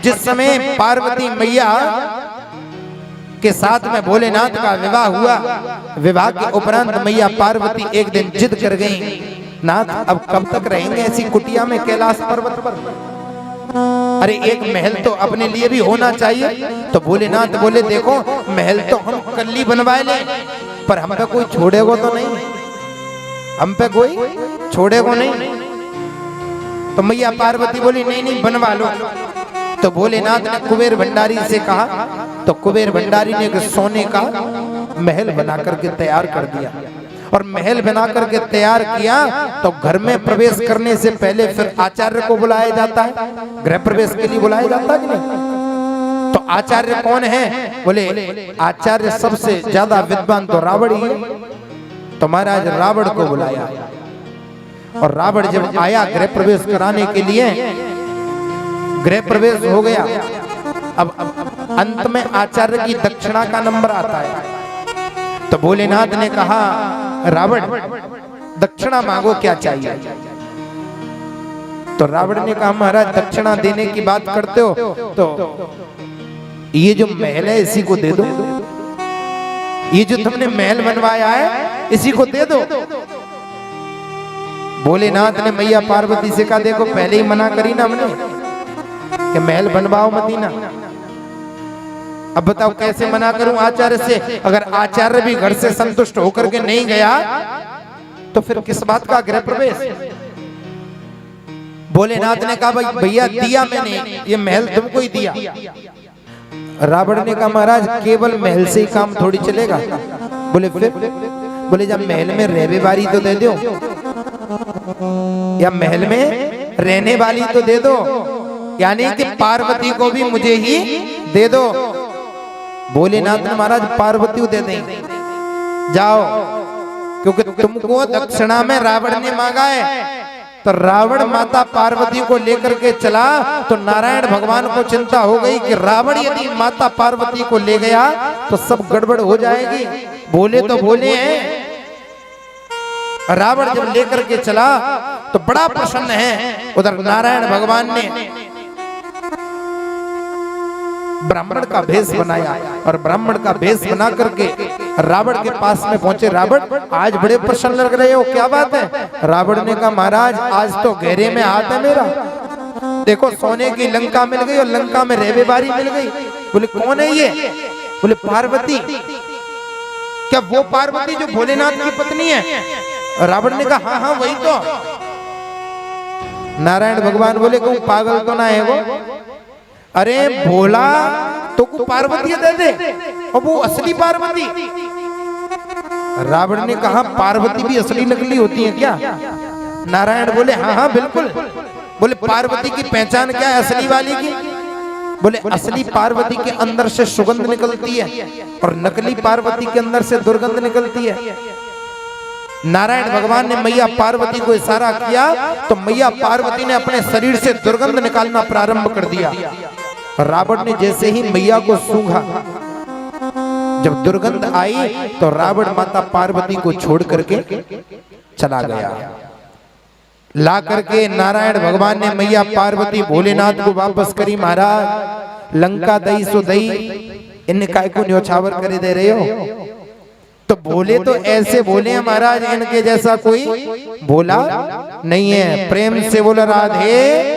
जिस समय पार्वती मैया के साथ में भोलेनाथ का विवाह हुआ, विवाह के उपरांत मैया पार्वती एक दिन जिद कर गई, नाथ अब कब तक रहेंगे ऐसी कुटिया में कैलाश पर्वत पर? अरे एक महल तो अपने लिए भी होना चाहिए। तो भोलेनाथ बोले देखो महल तो हम कल ही बनवाए ले, पर हम पे कोई छोड़ेगा तो नहीं, हम पे कोई छोड़ेगा नहीं। तो मैया पार्वती बोली नहीं नहीं बनवा लो। तो भोलेनाथ ने कुबेर भंडारी से कहा, तो कुबेर भंडारी ने एक सोने का महल बना करके तैयार कर दिया। और महल बना करके तैयार किया तो घर में प्रवेश करने से पहले फिर आचार्य को बुलाया जाता है, गृह प्रवेश के लिए बुलाया जाता है कि नहीं? तो आचार्य कौन है? बोले आचार्य सबसे ज्यादा विद्वान तो रावण ही है। तो महाराज रावण को बुलाया और रावण जब आया गृह प्रवेश कराने के लिए, गृह प्रवेश हो गया। अब अंत में आचार्य की दक्षिणा का नंबर आता है। तो भोलेनाथ ने कहा रावण दक्षिणा मांगो, क्या चाहिए? तो रावण ने कहा महाराज दक्षिणा देने की बात करते हो तो ये जो महल है इसी को दे दो, ये जो तुमने महल बनवाया है इसी को दे दो। भोलेनाथ ने मैया पार्वती से कहा देखो पहले ही मना करी ना हमने कि महल बनवाओ मदीना, अब बताओ कैसे मना करूं आचार्य से? अगर आचार्य भी घर से संतुष्ट होकर के नहीं गया तो फिर किस बात का गृह प्रवेश? भोलेनाथ ने कहा भाई भैया दिया मैंने, ये महल तुमको ही दिया। रावण ने कहा महाराज केवल महल से ही काम थोड़ी चलेगा। बोले फिर? बोले जब महल में रहने वाली तो दे दो, या महल में रहने वाली तो दे दो, यानी कि पार्वती को भी मुझे ही दे दो। भोलेनाथ ने महाराज पार्वती को दे देंगे, जाओ, क्योंकि तुमको दक्षिणा में रावण ने मांगा है। तो रावण माता पार्वती को लेकर के चला तो नारायण भगवान को चिंता हो गई कि रावण यदि माता पार्वती को ले गया तो सब गड़बड़ हो जाएगी। बोले तो बोले हैं, रावण जब लेकर के चला तो बड़ा प्रसन्न है। उधर नारायण भगवान ने ब्राह्मण का भेष बनाया और ब्राह्मण का भेष बना करके रावण के पास में पहुंचे। रावण आज बड़े प्रसन्न लग रहे हो, क्या बात है? रावण ने कहा महाराज आज तो गहरे में हाथ है मेरा, देखो सोने की लंका मिल गई और लंका में रेवेबारी मिल गई। बोले कौन है ये? बोले पार्वती। क्या वो पार्वती जो भोलेनाथ की पत्नी है? रावण ने कहा हाँ हाँ वही तो। नारायण भगवान बोले कहूं पागल तो ना है वो? अरे भोला तो को पार्वती दे दे और वो असली पार्वती। रावण ने कहा पार्वती भी असली नकली होती है क्या? नारायण बोले हाँ हाँ बिल्कुल। बोले पार्वती की पहचान क्या है असली वाली की? बोले असली पार्वती के अंदर से सुगंध निकलती है और नकली पार्वती के अंदर से दुर्गंध निकलती है। नारायण भगवान ने मैया पार्वती को इशारा किया तो मैया पार्वती ने अपने शरीर से दुर्गंध निकालना प्रारंभ कर दिया। रावण ने जैसे ही मैया को सूंघा, जब दुर्गंध आई तो रावण माता पार्वती को छोड़ करके चला गया। ला करके नारायण भगवान ने मैया पार्वती भोलेनाथ को वापस करी। महाराज लंका दई सो दई, इन काय को न्योछावर करे दे रहे हो? तो बोले तो ऐसे बोले हैं महाराज, इनके जैसा कोई बोला नहीं है। प्रेम से बोला राधे